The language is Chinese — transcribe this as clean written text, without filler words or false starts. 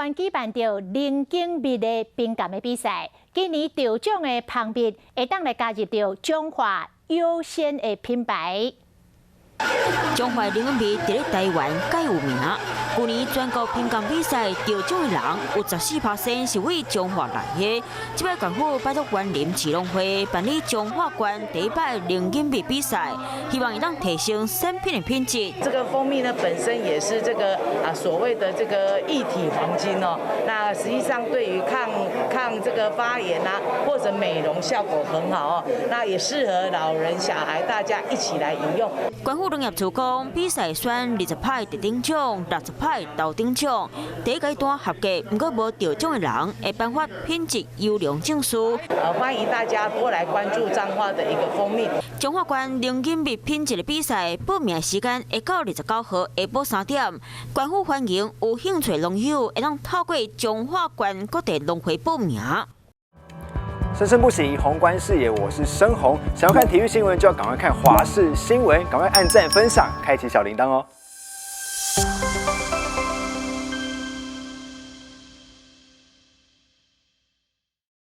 湾举办着零景蜜的冰感的比赛，今年得奖的蜂蜜会当来加入着中华优先的品牌。中华零景蜜伫咧台湾介有名。去年全国评奖比赛得奖的人有14%是为中华来的。这摆政府拜托园林市农会办理中华县第一摆零景蜜比赛，希望能提升产品的品质。这个蜂蜜呢本身也是这个所谓的这个一体黄金哦，那实际上对于抗这个发炎或者美容效果很好哦，那也适合老人小孩大家一起来饮用。县府农业处讲，比赛选20派得顶奖，60派斗顶奖。第一阶段合格，不过无得奖的人会颁发品质优良证书。欢迎大家多来关注彰化的一个蜂蜜。中华县零景蜜品质的比赛报名时间会到29号下晡3点。县府欢迎有兴趣的农友会当透过中华县各地农会报名。生生不息，宏观视野，我是申宏。想要看体育新闻，就要赶快看华视新闻，赶快按赞、分享、开启小铃铛哦。